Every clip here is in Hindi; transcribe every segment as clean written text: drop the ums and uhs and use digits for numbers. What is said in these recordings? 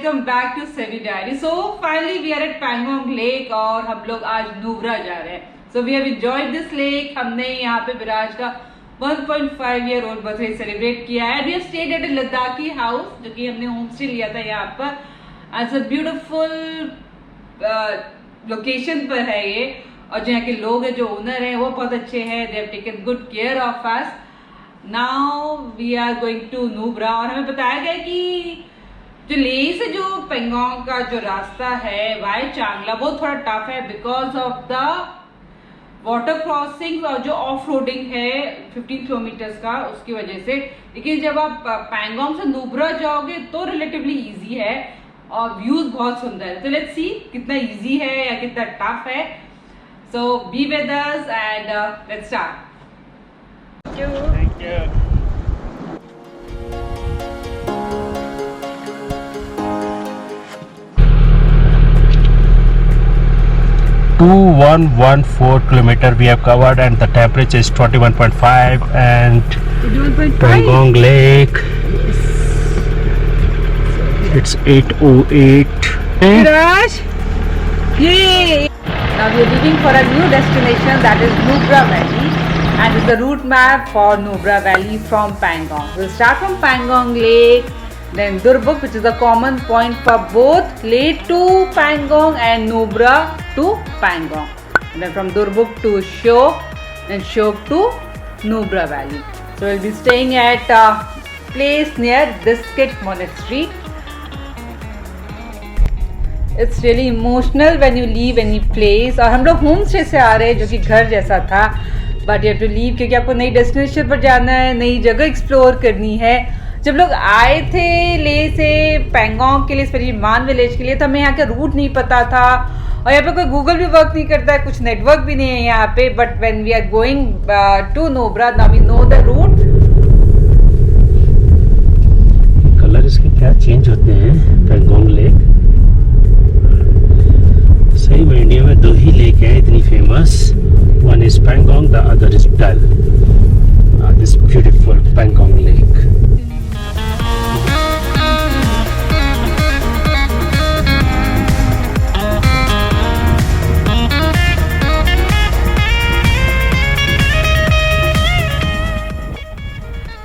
Welcome back to Sevi diary. So finally we are at Pangong lake और हम लोग आज नुब्रा जा रहे हैं। So we have enjoyed this lake. हमने यहाँ पे विराज का 1.5 ईयर ओल्ड बर्थडे सेलिब्रेट किया है। We have stayed at a Ladakhi house, जो कि हमने होम स्टे लिया था यहाँ पर। एज अ ब्यूटिफुल लोकेशन पर है ये, और जो यहाँ के लोग हैं, जो ओनर हैं, वो बहुत अच्छे हैं। They have taken good care of us. Now we are going to Nubra. और हमें बताया गया कि जो लेह से जो पेंगोंग का जो रास्ता है वाई चांगला, वो थोड़ा टफ है because of the water crossing और जो ऑफ रोडिंग है 15 किलोमीटर्स का, उसकी वजह से। लेकिन जब आप पैंगोंग से नुब्रा जाओगे तो रिलेटिवली इजी है और व्यूज बहुत सुंदर है। तो लेट्स सी कितना इजी है या कितना टफ है। So be with us and let's start. Thank you. 2114 kilometer we have covered, and the temperature is 21.5, and 21.5 Pangong Lake. It's 8:08. Viraj! Yay! Now we are leaving for a new destination, that is Nubra Valley, and this is the route map for Nubra Valley from Pangong. We'll start from Pangong Lake, then Durbuk, which is a common point for both Leh to Pangong and Nubra to Pangong. And then from Durbuk to Shok, and Shok to Nubra Valley. So we'll be staying at a place near Diskit Monastery. It's really emotional when you leave any place. और हम लोग होम स्टे से आ रहे हैं, जो कि घर जैसा था, but you have to leave, क्योंकि आपको नई डेस्टिनेशन पर जाना है, नई जगह एक्सप्लोर करनी है। जब लोग आए थे ले से पैंगोंग के लिए, स्पेशली मान विलेज के लिए, तो हमें यहाँ का रूट नहीं पता था, और यहाँ पे कोई गूगल भी वर्क नहीं करता है, कुछ नेटवर्क भी नहीं है यहाँ पे। But when we are going to Nubra, now we know the route. Colour इसके क्या चेंज होते हैं। पैंगोंग लेक, सही में इंडिया में दो ही लेक है इतनी famous. One is Pangong, the other is Dal. This beautiful Pangong lake.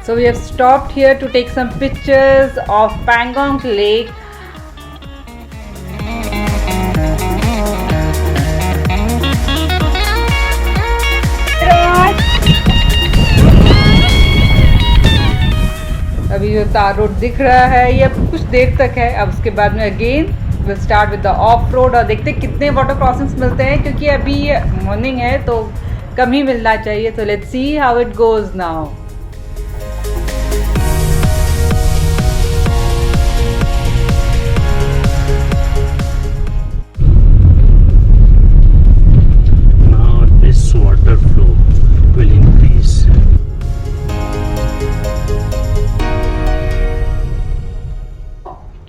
So we have stopped here to take some pictures of Pangong Lake. अभी जो तार रोड दिख रहा है ये कुछ देर तक है, अब उसके बाद में again will start with the of road, और देखते कितने वाटर क्रॉसिंग्स मिलते हैं, क्योंकि अभी मॉर्निंग है तो कम ही मिलना चाहिए। तो let's see how it goes now.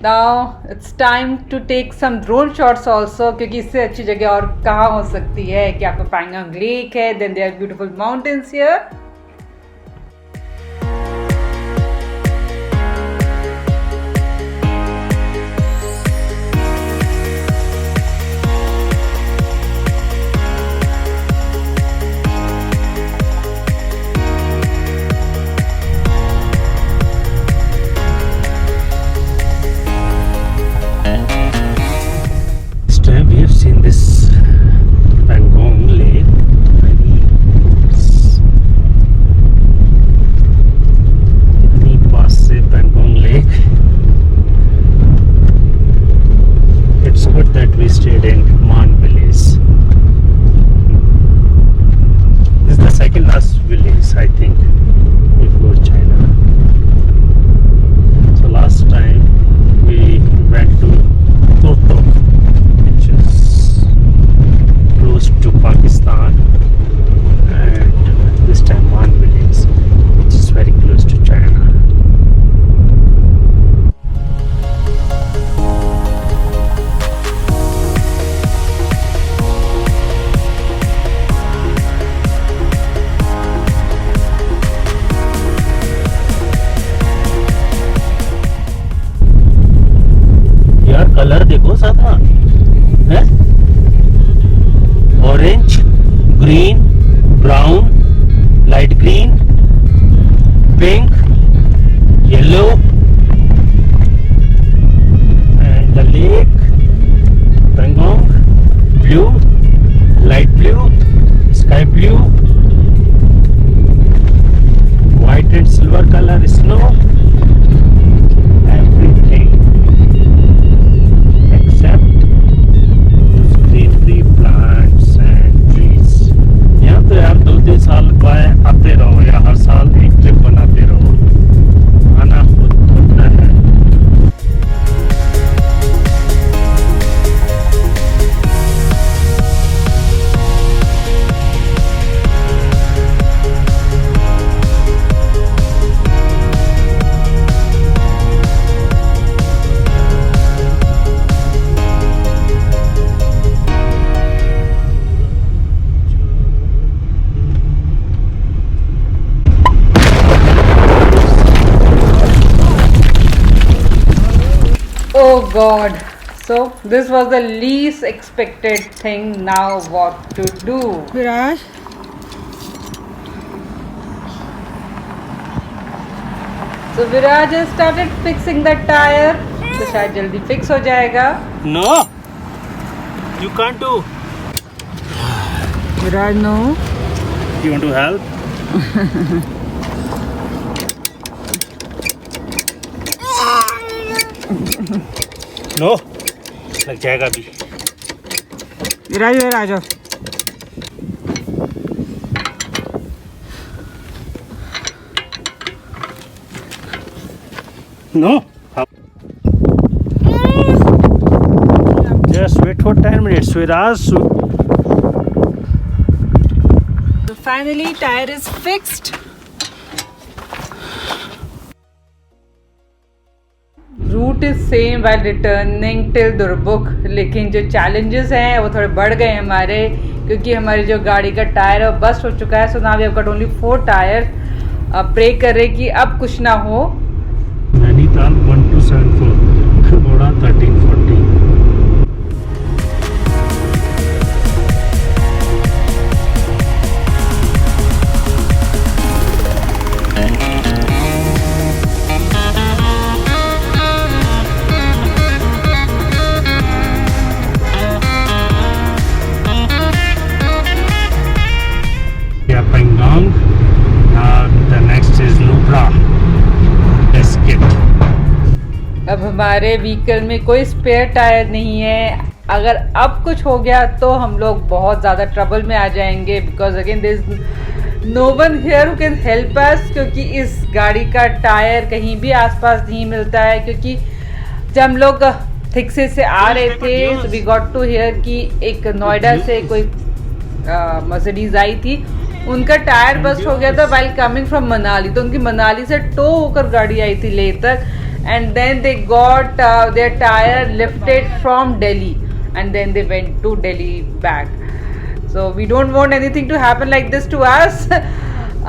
Now it's time to take some drone shots also, क्योंकि इससे अच्छी जगह और कहाँ हो सकती है कि आपका पैंगोंग लेक है, then there are beautiful mountains here. Colour देखो साथ में है, orange, green, brown, light green, pink, yellow, and the lake Pangong, blue, light blue, sky blue, white and silver color snow, everything except greenery, plants and trees. यहाँ तो यार 2-3 साल बाद आते रहो या हर साल एक ट्रिप बनाते रहो, आना होता है। Oh God. So this was the least expected thing. Now what to do? Viraj So Viraj has started fixing the tire. तो शायद जल्दी fix हो जाएगा. No, you can't do. Viraj no You want to help? No, लग जाएगा अभी। विराज इधर आ जाओ। No. Just wait for 10 minutes. Viraj. So finally tire is fixed. Route is same while returning till Durbuk, लेकिन जो चैलेंजेस हैं वो थोड़े बढ़ गए हमारे, क्योंकि हमारी जो गाड़ी का टायर है वो बस्ट हो चुका है। So now we have got only 4 tyre. अब प्रे करें कि अब कुछ ना हो। नैनीताल 1274, घोड़ा 1340। Pangong. The next is Nubra. Escape. अब हमारे व्हीकल में कोई स्पेयर टायर नहीं है। अगर अब कुछ हो गया तो हम लोग बहुत ज़्यादा ट्रबल में आ जाएंगे, because again there is no one here who can help us, क्योंकि इस गाड़ी का टायर कहीं भी आसपास नहीं मिलता है। क्योंकि जब हम लोग थिक्से से आ रहे थे वी गॉट टू हियर कि एक नोएडा से कोई मर्सिडीज आई थी, उनका टायर बस्ट हो गया था वाइल कमिंग फ्रॉम मनाली। तो उनकी मनाली से टो होकर गाड़ी आई थी ले तक, and then they got their tyre lifted from Delhi and then they went to Delhi back. So we don't want anything to happen like this to us.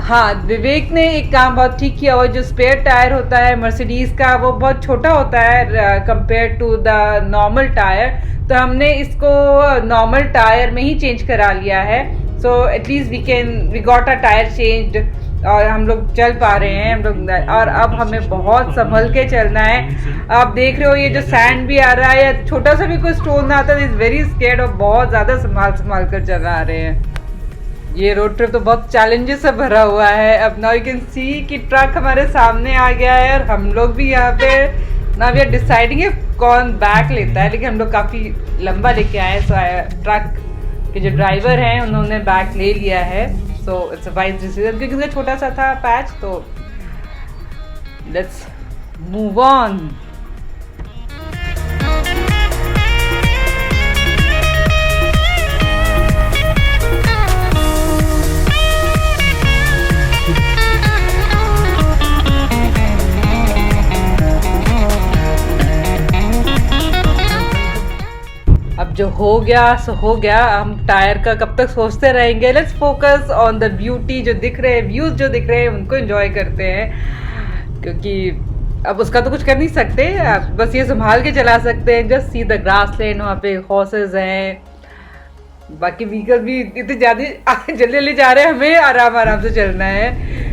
हाँ, विवेक ने एक काम बहुत ठीक किया, वो जो स्पेयर टायर होता है मर्सिडीज का वो बहुत छोटा होता है compare to the normal tyre, तो हमने इसको नॉर्मल टायर में ही चेंज करा लिया है। So at least we got a tyre changed और हम लोग चल पा रहे हैं हम लोग। और अब हमें बहुत संभल के चलना है। आप देख रहे हो ये जो सैंड भी आ रहा है या छोटा सा भी कोई स्टोन आता है, इज वेरी स्केर्ड और बहुत ज़्यादा संभाल कर चला रहे हैं। ये रोड ट्रिप तो बहुत चैलेंजेस से भरा हुआ है। अब नाउ यू कैन सी कि ट्रक हमारे सामने आ गया है और हम लोग भी यहाँ पे नाउ वी आर डिसाइडिंग कौन बैक लेता है, लेकिन हम लोग काफ़ी लंबा लेके आए। सो ट्रक के जो ड्राइवर हैं उन्होंने बैक ले लिया है। So it's a wise decision, क्योंकि उसका छोटा सा था पैच। तो लेट्स मूव ऑन। अब जो हो गया सो हो गया। हम टायर का कब तक सोचते रहेंगे। Let's focus on the beauty. जो दिख रहे हैं व्यूज जो दिख रहे हैं उनको एंजॉय करते हैं, क्योंकि अब उसका तो कुछ कर नहीं सकते, आप बस ये संभाल के चला सकते हैं। Just see the grass land, वहाँ पे हॉर्सेस हैं, बाकी व्हीकल भी इतने ज़्यादा जल्दी जल्दी जा रहे हैं, हमें आराम आराम से चलना है।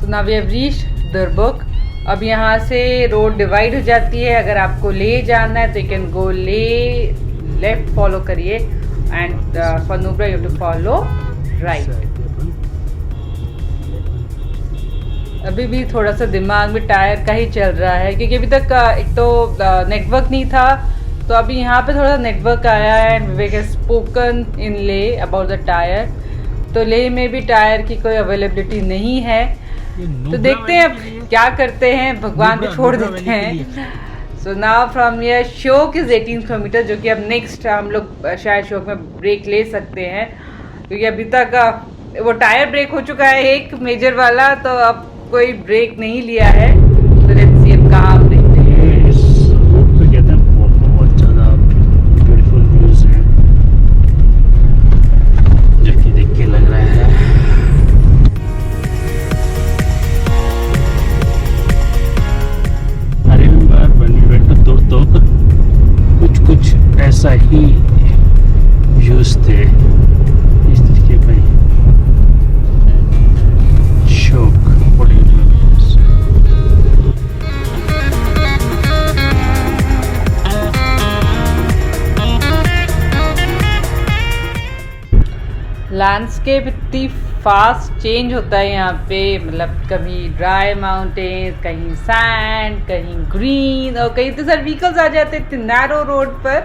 Now we have reached Durbuk। अब यहाँ से रोड डिवाइड हो जाती है। अगर आपको ले जाना है तो you can go Leh, left follow करिए, and for Nubra you have to follow right. अभी भी थोड़ा सा दिमाग में टायर का ही चल रहा है, क्योंकि अभी तक एक तो नेटवर्क नहीं था, तो अभी यहाँ पे थोड़ा सा नेटवर्क आया है and Vivek has spoken in ले अबाउट द टायर। तो ले में भी टायर की कोई अवेलेबिलिटी नहीं है, तो देखते हैं अब क्या करते हैं, भगवान को छोड़ देते हैं। सो नाउ फ्रॉम हियर शोक इज 18 किलोमीटर, जो कि अब नेक्स्ट हम लोग शायद शोक में ब्रेक ले सकते हैं, क्योंकि अभी तक वो टायर ब्रेक हो चुका है एक मेजर वाला, तो अब कोई ब्रेक नहीं लिया है। तो लेट्स सी अब कहाँ हम देखते हैं। इस रोड पे कहते हैं बहुत ज़्यादा ब्यूटीफुल व्यूज हैं, जो कि देख के लग रहा है। तो कुछ ऐसा ही व्यूज थे इस तरीके भाई। शोक लैंडस्केप इतनी फास्ट चेंज होता है यहाँ पे, मतलब कभी ड्राई माउंटेन्स, कहीं सैंड, कहीं ग्रीन, और कहीं इतने सारे व्हीकल्स आ जाते हैं इतने नैरो रोड पर।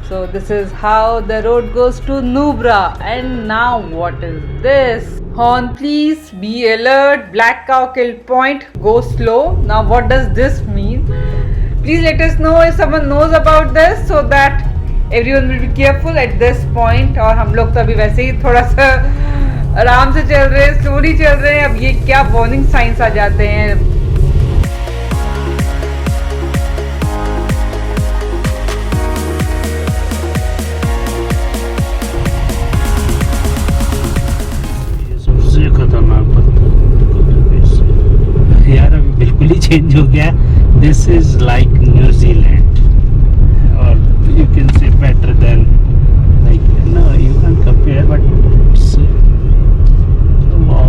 So this is how the road goes to Nubra. And now what is this? Horn please, be alert, black cow kill point, go slow. Now what does this mean? Please let us know if someone knows about this, so that everyone will be careful at this point। और हम लोग तो अभी वैसे ही थोड़ा सा आराम से चल रहे हैं, स्लोली चल रहे हैं, अब ये क्या वार्निंग साइंस आ जाते हैं। सबसे खतरनाक यार, अभी बिल्कुल ही चेंज हो गया। दिस इज लाइक न्यूजीलैंड, और you can say better than, like, no, you can't compare, but it's, wow.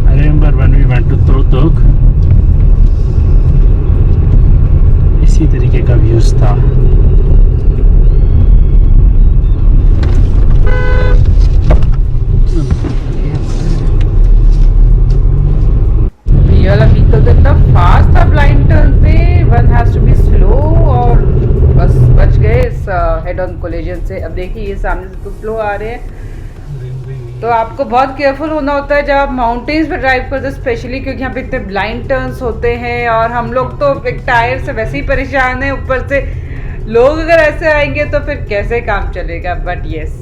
I remember when we went to Turtuk, इसी तरीके का व्यूज था। इतना फास्ट था ब्लाइंड टर्न पे, one has to be slow, और बस बच गए इस हेड ऑन कोलिजन से। अब देखिए ये सामने से तो स्लो आ रहे हैं, तो आपको बहुत केयरफुल होना होता है जब आप माउंटेन्स पे ड्राइव करते हैं, स्पेशली क्योंकि यहाँ पे इतने ब्लाइंड टर्न्स होते हैं, और हम लोग तो एक टायर से वैसे ही परेशान हैं, ऊपर से लोग अगर ऐसे आएंगे तो फिर कैसे काम चलेगा। बट येस,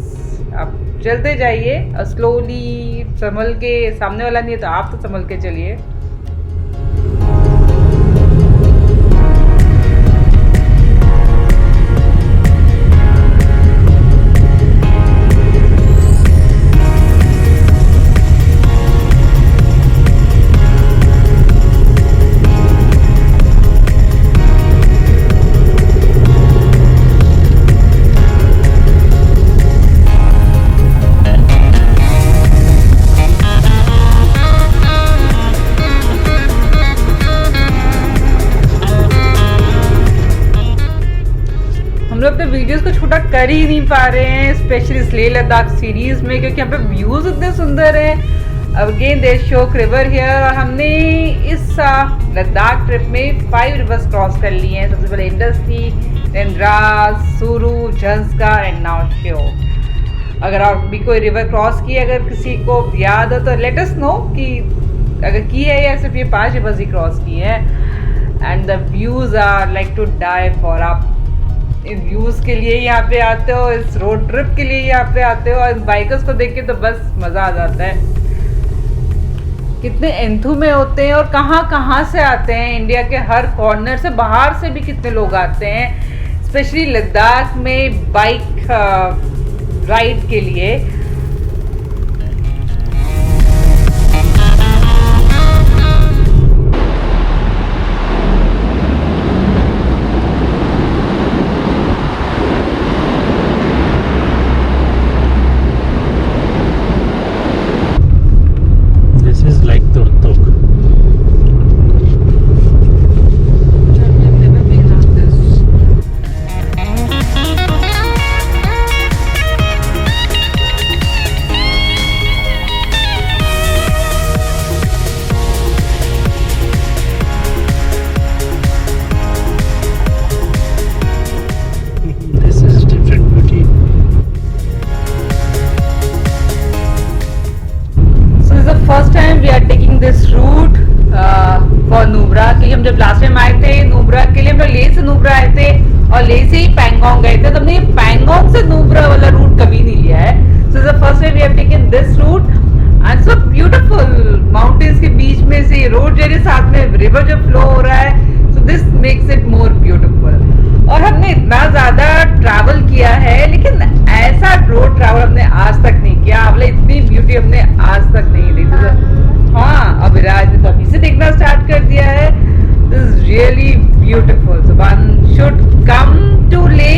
आप चलते जाइए स्लोली, संभल के, सामने वाला नहीं है तो आप तो संभल के चलिए। हम लोग तो वीडियोस को छोटा कर ही नहीं पा रहे हैं, स्पेशली लेह लद्दाख सीरीज में, क्योंकि यहाँ पे व्यूज इतने सुंदर हैं। अगेन देयर शोक रिवर हियर। और हमने इस लद्दाख ट्रिप में 5 रिवर्स क्रॉस कर लिए हैं। सबसे पहले इंडस थी, देन द्रास, सुरु, झंस्का एंड नाउ श्योक। अगर और भी कोई रिवर क्रॉस की अगर किसी को याद हो तो लेट अस नो कि अगर की है या सिर्फ ये 5 रिवर्स ही क्रॉस की है। And the views are like to die for. आप इन व्यूज के लिए यहाँ पे आते हो, इस रोड ट्रिप के लिए यहाँ पे आते हो, और इन बाइकर्स को देख के तो बस मजा आ जाता है। कितने एंथू में होते हैं और कहाँ कहाँ से आते हैं, इंडिया के हर कॉर्नर से, बाहर से भी कितने लोग आते हैं, स्पेशली लद्दाख में बाइक राइड के लिए। First time we are taking this route for Nubra, क्योंकि हम जब लास्ट टाइम आए थे नुब्रा के लिए, हम लोग ले से नुब्रा आए थे और ले से ही पैंगोंग गए थे, तो हमने ये पैंगोंग से नुब्रा वाला रूट कभी नहीं लिया है। So the first time we have taken this route and so beautiful, mountains के बीच में से रोड जा रही है, साथ में रिवर जो फ्लो हो रहा है, so this makes it more beautiful. और हमने इतना ज्यादा ट्रैवल किया है लेकिन ऐसा रोड ट्रैवल हमने आज तक नहीं किया, मतलब इतनी ब्यूटी हमने आज तक नहीं देखी। हाँ, अब विराज ने तो अभी से देखना स्टार्ट कर दिया है। This is really beautiful. So one should come to Leh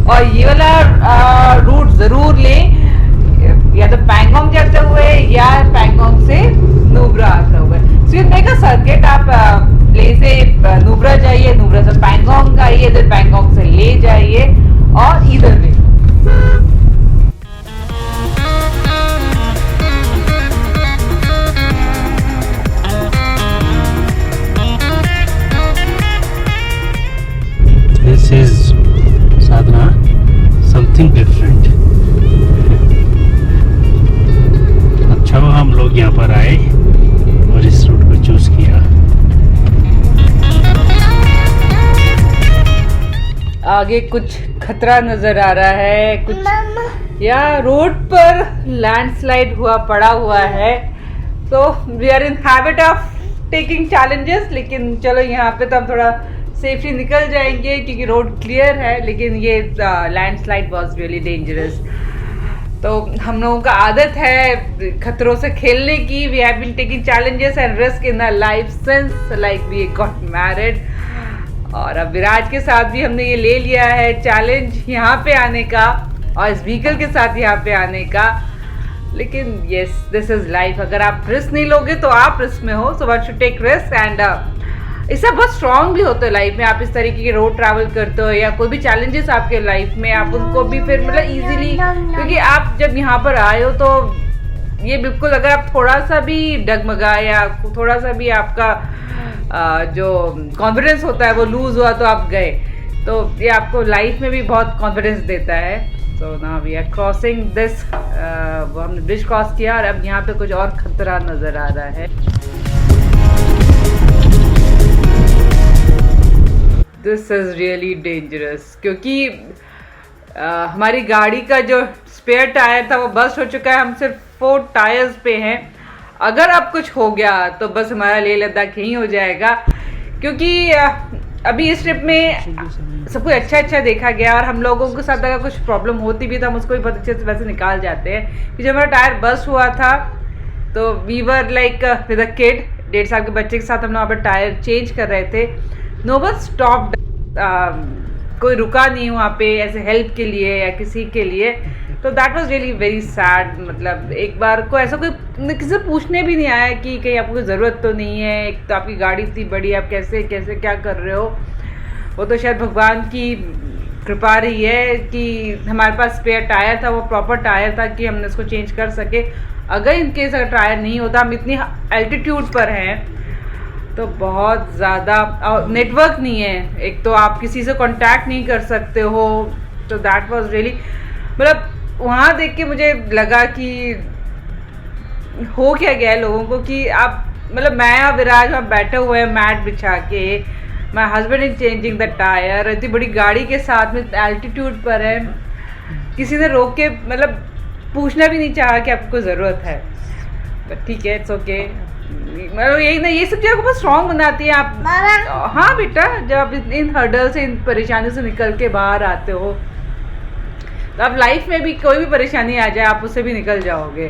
और ये वाला रूट जरूर लें, या तो पैंगोंग जाते हुए या पैंगोंग से नुब्रा आते हुए। सो ये मेक अ सर्किट, आप ले से नुब्रा जाइए, नुब्रा से पैंगोंग आइए, फिर पैंगोंग से ले जाइए और इधर में। This is Sadhana, something different. अच्छा हुआ हम लोग यहाँ पर आए और इस रूट को चूज किया। आगे कुछ खतरा नजर आ रहा है, कुछ या रोड पर लैंडस्लाइड पड़ा हुआ है। तो we are in habit of taking challenges, लेकिन चलो यहाँ पे तो हम थोड़ा सेफली निकल जाएंगे क्योंकि रोड क्लियर है, लेकिन ये लैंडस्लाइड वाज रियली डेंजरस। तो हम लोगों का आदत है खतरों से खेलने की। We have been taking challenges and risk in our life since like we got married. और अब विराज के साथ भी हमने ये ले लिया है चैलेंज यहाँ पे आने का और इस व्हीकल के साथ यहाँ पे आने का। लेकिन यस, दिस इज लाइफ। अगर आप रिस्क नहीं लोगे तो आप रिस्क में हो। So one should take risk and इससे बहुत स्ट्रांग भी होते हो लाइफ में। आप इस तरीके की रोड ट्रैवल करते हो या कोई भी चैलेंजेस आपके लाइफ में, आप उनको भी फिर मतलब इजीली, क्योंकि आप जब यहाँ पर आए हो तो ये बिल्कुल, अगर आप थोड़ा सा भी डगमगाए या थोड़ा सा भी आपका जो कॉन्फिडेंस होता है वो लूज हुआ तो आप गए। तो ये आपको लाइफ में भी बहुत कॉन्फिडेंस देता है। So now we are crossing this, वो हमने ब्रिज क्रॉस किया और अब यहाँ पे कुछ और खतरा नजर आ रहा है। दिस इज रियली डेंजरस, क्योंकि हमारी गाड़ी का जो स्पेयर टायर था वो बस्ट हो चुका है। हम सिर्फ 4 टायर्स पे हैं। अगर अब कुछ हो गया तो बस हमारा लेह लद्दाख यहीं हो जाएगा, क्योंकि अभी इस ट्रिप में सब कुछ अच्छा देखा गया और हम लोगों के साथ अगर कुछ प्रॉब्लम होती भी तो हम उसको भी बहुत अच्छे से वैसे निकाल जाते हैं। कि जब हमारा टायर बस्ट हुआ था तो we were like with a kid, 1.5 साल के बच्चे के साथ हम वहाँ पर टायर चेंज कर रहे थे। नो वन स्टॉप्ड, कोई रुका नहीं वहाँ पे ऐसे हेल्प के लिए या किसी के लिए। तो that was really very sad. मतलब एक बार को ऐसा कोई किसी से पूछने भी नहीं आया कि कहीं आपको कोई ज़रूरत तो नहीं है, एक तो आपकी गाड़ी इतनी बड़ी, आप कैसे क्या कर रहे हो। वो तो शायद भगवान की कृपा रही है कि हमारे पास स्पेयर टायर था, वो प्रॉपर टायर था कि हमने उसको चेंज कर सके। अगर इनकेस अगर टायर नहीं होता, हम इतनी एल्टीट्यूड पर हैं तो बहुत ज़्यादा, नेटवर्क नहीं है, एक तो आप किसी से कांटेक्ट नहीं कर सकते हो, तो दैट वाज रियली, मतलब वहाँ देख के मुझे लगा कि हो क्या गया है लोगों को कि आप, मतलब मैं और विराज वहाँ बैठे हुए हैं मैट बिछा के, my husband is changing the tyre, इतनी बड़ी गाड़ी के साथ में एल्टीट्यूड पर है, किसी ने रोक के मतलब पूछना भी नहीं चाहा कि आपको ज़रूरत है, बट ठीक है, इट्स ओके। मतलब यही ना, ये सब चीज़ें को बहुत स्ट्रॉन्ग बनाती है आप। हाँ बेटा, जब आप इन हर्डल से, इन परेशानियों से निकल के बाहर आते हो, तो आप लाइफ में भी कोई भी परेशानी आ जाए आप उससे भी निकल जाओगे।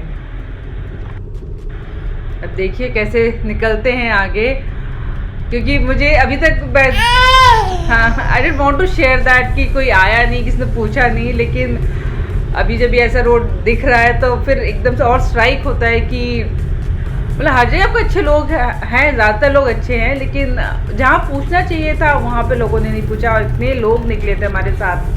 अब देखिए कैसे निकलते हैं आगे, क्योंकि मुझे अभी तक हाँ, I don't want to share that कि कोई आया नहीं, किसी ने पूछा नहीं, लेकिन अभी जब ये ऐसा रोड दिख रहा है तो फिर एकदम से और स्ट्राइक होता है कि मतलब हर जगह आपको अच्छे लोग हैं, ज़्यादातर लोग अच्छे हैं, लेकिन जहाँ पूछना चाहिए था वहाँ पे लोगों ने नहीं पूछा, और इतने लोग निकले थे हमारे साथ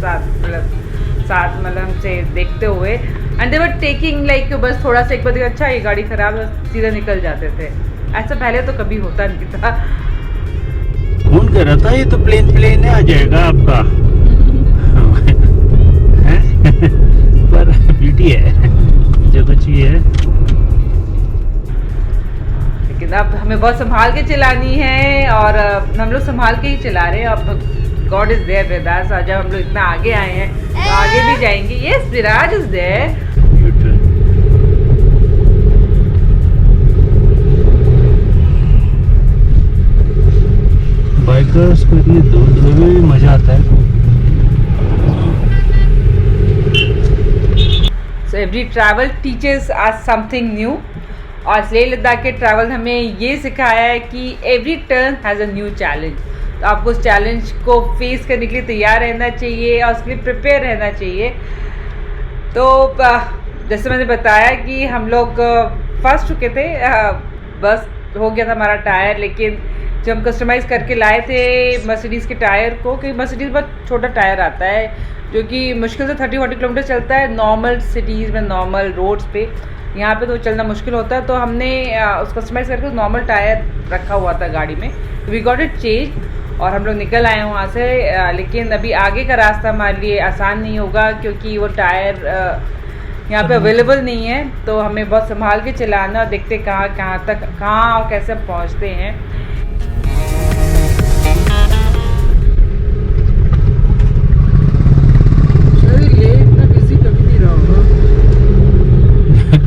मतलब हमसे देखते हुए, and they were taking like बस थोड़ा सा एक बार अच्छा ये गाड़ी खराब है, सीधे निकल जाते थे। ऐसा पहले तो कभी होता नहीं था। फोन कर रहा था, ये तो प्लेन है, आ जाएगा आपका पर ब्यूटी है जो कुछ भी है, लेकिन अब हमें बहुत संभाल के चलानी है, और हम लोग संभाल के ही चला रहे हैं। अब God is there with us, और जब हम लोग इतना आगे आए हैं तो आगे भी जाएंगे। Yes, Viraj is there. Bikers को इतनी दूर दूर में भी मजा आता है। So every travel teachers us something new, और लेह लद्दाख के ट्रैवल हमें ये सिखाया है कि every turn has a new challenge, तो आपको उस चैलेंज को फेस करने के लिए तैयार रहना चाहिए और उसके लिए प्रिपेयर रहना चाहिए। तो जैसे मैंने बताया कि हम लोग फंस चुके थे, बस हो गया था हमारा टायर, लेकिन जब हम कस्टमाइज़ करके लाए थे मर्सिडीज़ के टायर को, क्योंकि मर्सिडीज़ बहुत छोटा टायर आता है जो कि मुश्किल से 30-40 किलोमीटर चलता है नॉर्मल सिटीज़ में, नॉर्मल रोड्स पे, यहाँ पे तो चलना मुश्किल होता है। तो हमने उस कस्टमाइज़ करके नॉर्मल टायर रखा हुआ था गाड़ी में, वी गॉट इट चेंज, और हम लोग निकल आए हैं वहाँ से। लेकिन अभी आगे का रास्ता हमारे लिए आसान नहीं होगा, क्योंकि वो टायर यहाँ पे अवेलेबल नहीं है, तो हमें बहुत संभाल के चलाना, और देखते कहाँ और कैसे पहुँचते हैं।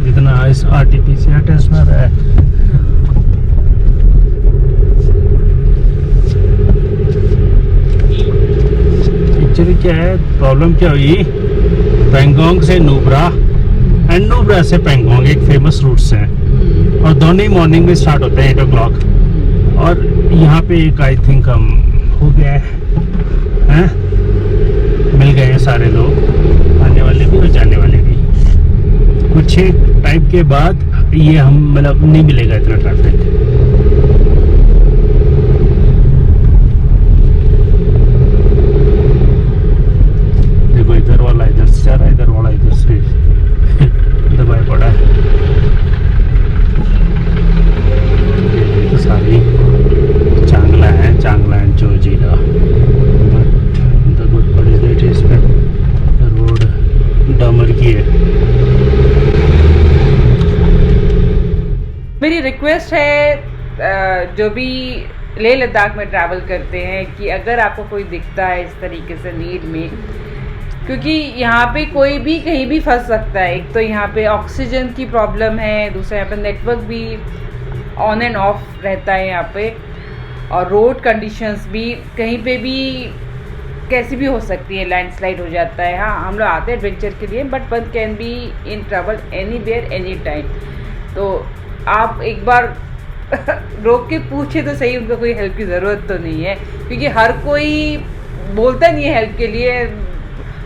जितना इस RT-PCR टेस्ट में रहा है, एक्चुअली क्या है प्रॉब्लम, क्या हुई, पैंगोंग से नुब्रा एंड नुब्रा से पैंगोंग एक फेमस रूट्स हैं, और दोनों ही मॉर्निंग में स्टार्ट होते हैं 8 o'clock, और यहाँ पे एक आई थिंक हम हो गया है, मिल गए हैं सारे लोग, आने वाले भी और जाने वाले भी। कुछ टाइम के बाद ये हम मतलब नहीं मिलेगा इतना ट्रैफिक। देखो इधर वाला इधर से जा रहा है, इधर वाला इधर से दबाए पड़ा है। ये तो सारी चांगला है, चांगला and Zoji La, but the good part is that इस पे रोड डामर की है। मेरी रिक्वेस्ट है जो भी लेह लद्दाख में ट्रैवल करते हैं, कि अगर आपको कोई दिखता है इस तरीके से नीड में, क्योंकि यहाँ पे कोई भी कहीं भी फंस सकता है। एक तो यहाँ पे ऑक्सीजन की प्रॉब्लम है, दूसरा यहाँ पे नेटवर्क भी ऑन एंड ऑफ रहता है यहाँ पे, और रोड कंडीशंस भी कहीं पे भी कैसी भी हो सकती है, लैंडस्लाइड हो जाता है। हाँ, हम लोग आते हैं एडवेंचर के लिए, but one can be in travel anywhere any time. तो आप एक बार रोक के पूछे तो सही, उनको कोई हेल्प की ज़रूरत तो नहीं है, क्योंकि हर कोई बोलता नहीं है हेल्प के लिए।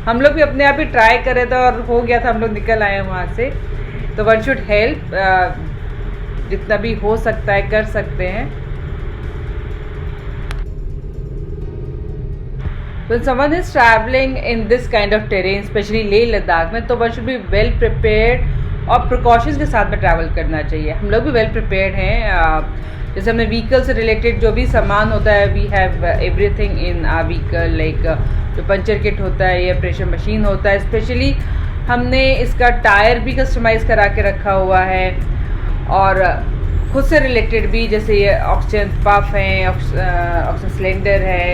हम लोग भी अपने आप ही ट्राई कर रहे थे और हो गया था, हम लोग निकल आए वहाँ से। तो वन शुड हेल्प, जितना भी हो सकता है कर सकते हैं। When someone is traveling in this kind of terrain, especially Leh Ladakh में, तो one should be well prepared और प्रिकॉशंस के साथ में ट्रैवल करना चाहिए। हम लोग भी वेल प्रिपेयर्ड हैं। जैसे हमने व्हीकल से रिलेटेड जो भी सामान होता है, we have everything in our vehicle, like जो पंचर किट होता है, एयर प्रेशर मशीन होता है। स्पेशली हमने इसका टायर भी कस्टमाइज़ करा के रखा हुआ है, और खुद से रिलेटेड भी, जैसे ये ऑक्सीजन पफ है, ऑक्सीजन सिलेंडर है,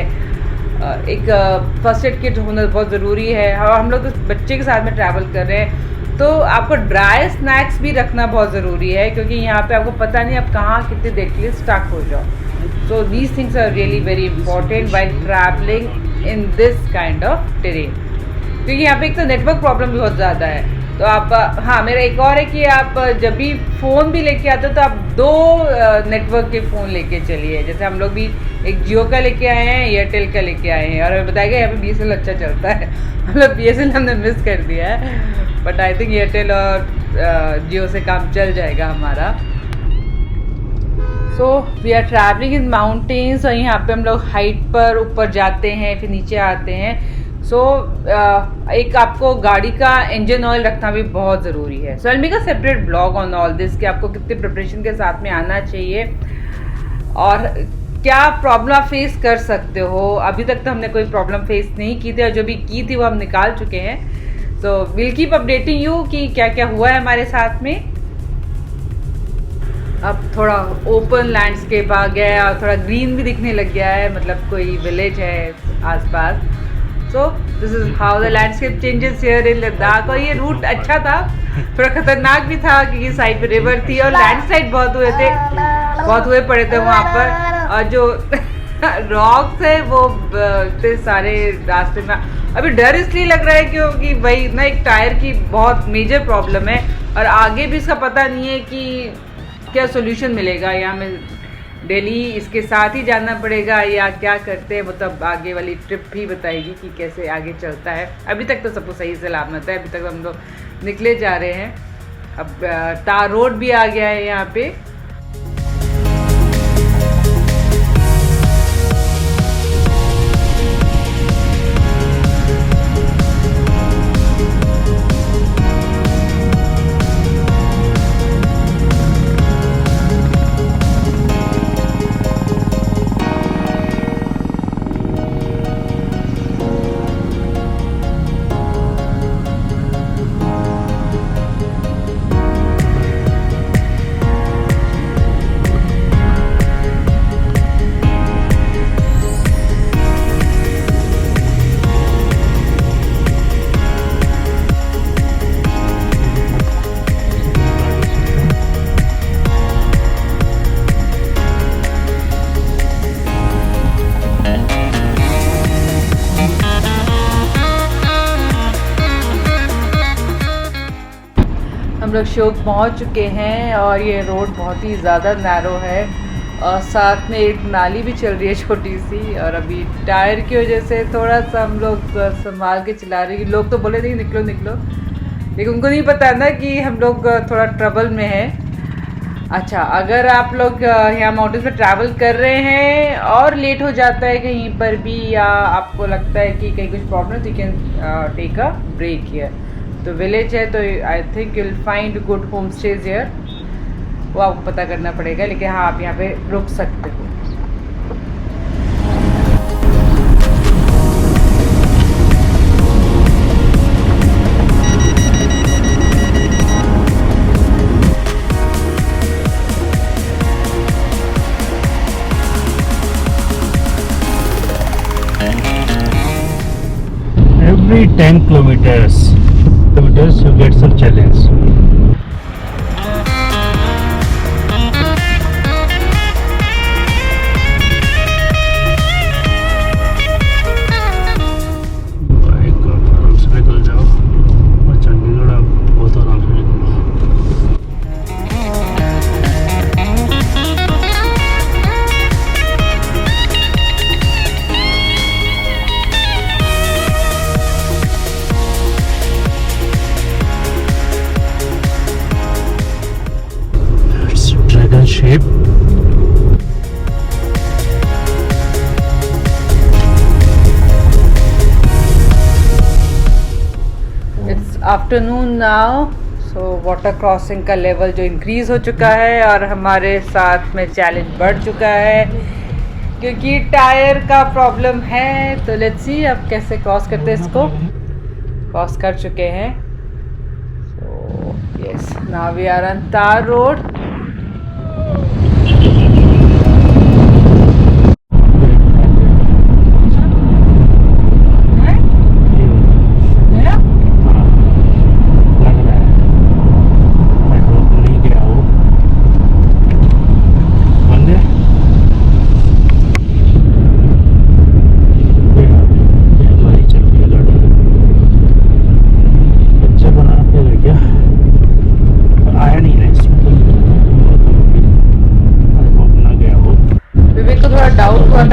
एक फर्स्ट एड किट होना बहुत ज़रूरी है। और हम लोग तो बच्चे के साथ में ट्रैवल कर रहे हैं, तो आपको ड्राई स्नैक्स भी रखना बहुत ज़रूरी है, क्योंकि यहाँ पे आपको पता नहीं आप कहाँ कितनी देर के लिए स्टक हो जाओ। So these things are really very important while travelling in this kind of terrain, क्योंकि यहाँ पे एक तो नेटवर्क प्रॉब्लम भी बहुत ज़्यादा है। तो आप, हाँ, मेरा एक और है कि आप जब भी फ़ोन भी लेके आते हो तो आप 2 नेटवर्क के फ़ोन लेके चलिए। जैसे हम लोग भी एक जियो का लेके आए हैं, एयरटेल का लेके आए हैं, और हमें बताया गया यहाँ पे BSNL अच्छा चलता है। मतलब BSNL हमने मिस कर दिया है, बट आई थिंक एयरटेल और जियो से काम चल जाएगा हमारा। So we are travelling in mountains, और यहाँ पे हम लोग हाइट पर ऊपर जाते हैं, फिर नीचे आते हैं। सो एक आपको गाड़ी का इंजन ऑयल रखना भी बहुत ज़रूरी है। So I will make a separate blog on all this, कि आपको कितने प्रिपरेशन के साथ में आना चाहिए और क्या प्रॉब्लम आप फेस कर सकते हो। अभी तक तो हमने कोई प्रॉब्लम फेस नहीं की थी, और जो भी की थी वो हम निकाल चुके हैं। So will keep updating you कि क्या क्या हुआ है हमारे साथ में। अब थोड़ा ओपन लैंडस्केप आ गया है और थोड़ा ग्रीन भी दिखने लग गया है, मतलब कोई विलेज है आसपास। सो this is how the landscape changes here in Ladakh. और ये रूट अच्छा था, थोड़ा खतरनाक भी था, क्योंकि साइड पे रिवर थी और लैंडस्लाइड बहुत हुए पड़े थे वहाँ पर, और जो रॉक्स है वो इतने सारे रास्ते में। अभी डर इसलिए लग रहा है क्योंकि भाई ना एक टायर की बहुत मेजर प्रॉब्लम है, और आगे भी इसका पता नहीं है कि क्या सोल्यूशन मिलेगा, या हमें डेली इसके साथ ही जाना पड़ेगा या क्या करते हैं। मतलब आगे वाली ट्रिप भी बताएगी कि कैसे आगे चलता है। अभी तक तो सब कुछ सही सलामत है, अभी तक हम लोग निकले जा रहे हैं। अब तार रोड भी आ गया है यहाँ पे। हम लोग शोक पहुंच चुके हैं, और ये रोड बहुत ही ज़्यादा नैरो है, और साथ में एक नाली भी चल रही है छोटी सी। और अभी टायर की वजह से थोड़ा सा हम लोग संभाल के चला रहे हैं। लोग तो बोले थे निकलो निकलो, लेकिन उनको नहीं पता ना कि हम लोग थोड़ा ट्रबल में हैं। अच्छा, अगर आप लोग यहाँ माउंटेन्स में ट्रैवल कर रहे हैं और लेट हो जाता है कहीं पर भी, या आपको लगता है कि कहीं कुछ प्रॉब्लम, तो you can take a break here. तो विलेज है, तो I think you will find good home stays here, वो आपको पता करना पड़ेगा, लेकिन हाँ आप यहाँ पे रुक सकते हो। Every 10 kilometers you get some challenge. Bike आराम से निकल जाओ, और चंडीगढ़ आप बहुत आराम से निकलो। Shape. It's afternoon now, so water crossing का लेवल जो इंक्रीज़ हो चुका है और हमारे साथ में चैलेंज बढ़ चुका है क्योंकि टायर का प्रॉब्लम है। तो लेट्स सी अब कैसे क्रॉस करते हैं इसको। क्रॉस कर चुके हैं। So yes, now we are on tar road.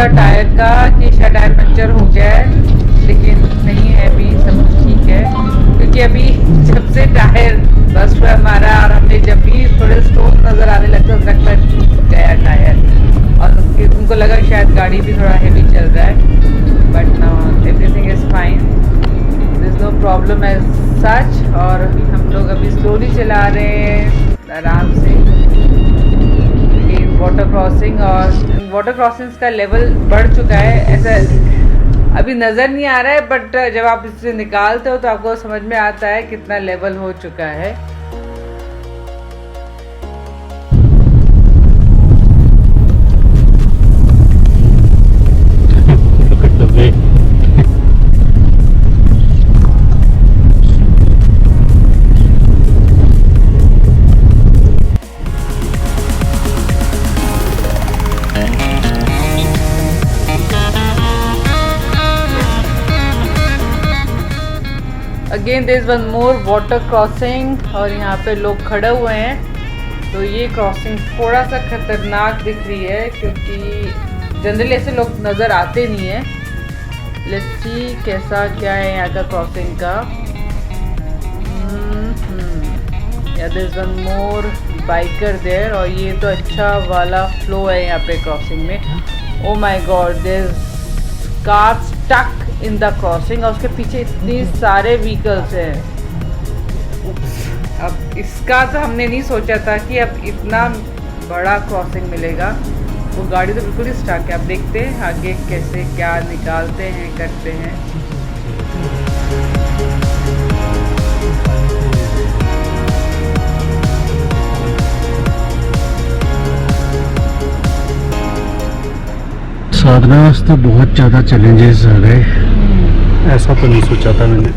Tyre का कि शायद टायर पंचर हो गया है, लेकिन नहीं है, अभी सब कुछ ठीक है क्योंकि अभी जब से टायर बस्ट हुआ हमारा और हमने जब भी थोड़े स्टोन नज़र आने लगता है लगता है टूट गया टायर और उनको लगा शायद गाड़ी भी थोड़ा हैवी चल रहा है, but now everything is fine, there is no problem as such. और हम लोग अभी स्लोली चला रहे हैं आराम से वाटर क्रॉसिंग, और वाटर क्रॉसिंग्स का लेवल बढ़ चुका है। ऐसा अभी नज़र नहीं आ रहा है, बट जब आप इसे निकालते हो तो आपको समझ में आता है कितना लेवल हो चुका है। Again there is one more water crossing और यहाँ पे लोग खड़े हुए हैं, तो ये क्रॉसिंग थोड़ा सा खतरनाक दिख रही है क्योंकि जनरली ऐसे लोग नज़र आते नहीं है। लेट्स सी कैसा क्या है यहाँ का क्रॉसिंग का। या there is one more biker there, और ये तो अच्छा वाला फ्लो है यहाँ पे क्रॉसिंग में। Oh my God, there is car stuck in the crossing और उसके पीछे इतने सारे व्हीकल्स हैं। अब इसका तो हमने नहीं सोचा था कि अब इतना बड़ा क्रॉसिंग मिलेगा। वो गाड़ी तो बिल्कुल ही स्टक है। अब देखते हैं आगे कैसे क्या निकालते हैं, करते हैं। साधना वास्ते बहुत ज़्यादा चैलेंजेस आ गए, ऐसा तो नहीं सोचा था मैंने।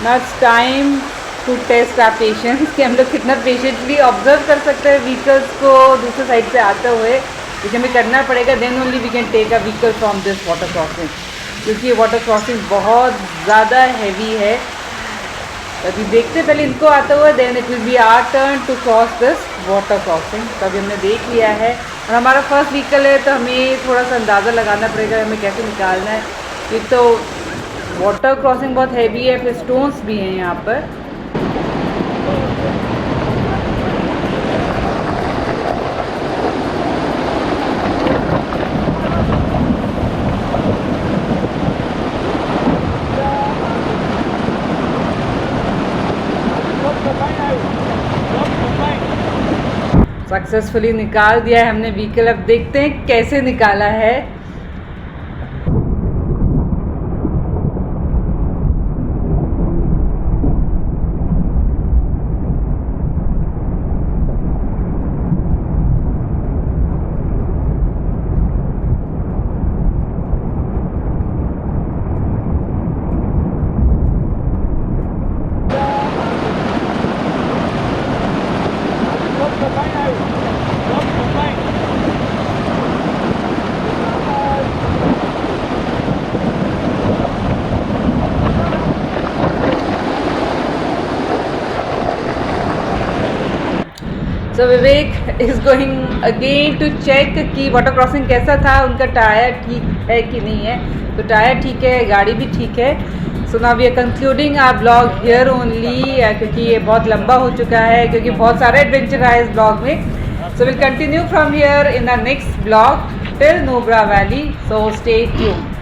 Now it's time to test our patience कि हम लोग कितना पेशेंटली ऑब्जर्व कर सकते हैं व्हीकल्स को दूसरे साइड से आते हुए, क्योंकि हमें करना पड़ेगा। Then only we can take a vehicle from this water crossing, क्योंकि ये वाटर क्रॉसिंग बहुत ज़्यादा हैवी है। अभी देखते पहले इनको आते हुए, then it will be our turn to cross this water crossing. तो अभी हमने देख लिया है और हमारा फर्स्ट व्हीकल है, तो हमें थोड़ा सा अंदाज़ा लगाना पड़ेगा हमें कैसे निकालना है। एक तो वाटर क्रॉसिंग बहुत हैवी है, फिर स्टोन्स भी हैं यहाँ पर। सक्सेसफुली निकाल दिया है हमने व्हीकल। अब देखते हैं कैसे निकाला है। So Vivek is going again to check कि वाटर क्रॉसिंग कैसा था, उनका टायर ठीक है कि नहीं है। तो टायर ठीक है, गाड़ी भी ठीक है। So now we are concluding our blog here only, क्योंकि ये बहुत लंबा हो चुका है, क्योंकि बहुत सारे एडवेंचर है इस ब्लॉग में। So will continue from here in the next blog till Nubra valley. So stay tuned.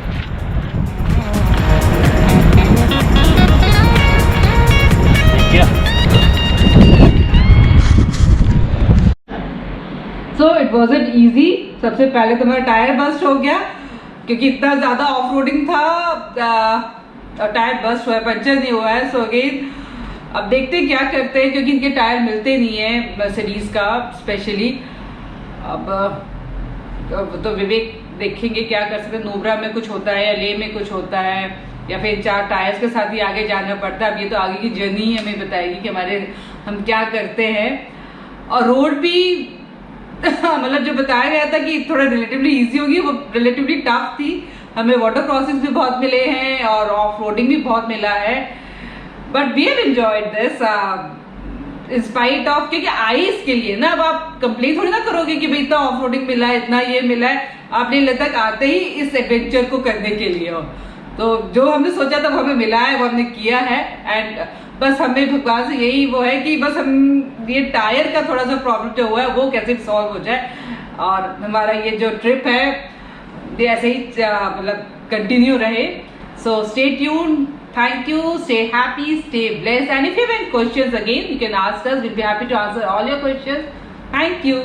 So it wasn't easy. सबसे पहले तो मेरा टायर बस्ट हो गया, क्योंकि इतना ज़्यादा ऑफ रोडिंग था, टायर बस्ट हुआ है, पंचर नहीं हुआ है। सो अगेन अब देखते हैं क्या करते हैं, क्योंकि इनके टायर मिलते नहीं है मर्सिडीज का स्पेशली। अब तो विवेक देखेंगे क्या कर सकते हैं। नुब्रा में कुछ होता है या लेह में कुछ होता है, या फिर 4 टायर्स के साथ ही आगे जाना पड़ता है। अब ये तो आगे की जर्नी हमें बताएगी कि हम क्या करते हैं। और रोड भी मतलब जो बताया गया था कि थोड़ा रिलेटिवली इजी होगी, वो रिलेटिवली टफ थी। हमें वाटर क्रॉसिंग भी बहुत मिले हैं और ऑफ रोडिंग भी बहुत मिला है, but we have enjoyed this in spite of, क्योंकि आइस के लिए ना अब आप कंप्लेन थोड़ी ना करोगे कि भाई इतना ऑफ रोडिंग मिला है, इतना ये मिला है। आपने लेह तक आते ही इस एडवेंचर को करने के लिए हो, तो जो हमने सोचा था वो हमें मिला है, वो हमने किया है। एंड बस हमें भगवान से यही वो है कि बस हम ये टायर का थोड़ा सा प्रॉब्लम जो हुआ है वो कैसे सॉल्व हो जाए, और हमारा ये जो ट्रिप है ये ऐसे ही मतलब कंटिन्यू रहे। So stay tuned, thank you, stay happy, stay blessed, and if you have any questions again you can ask us, will be happy to answer all your questions. Thank you.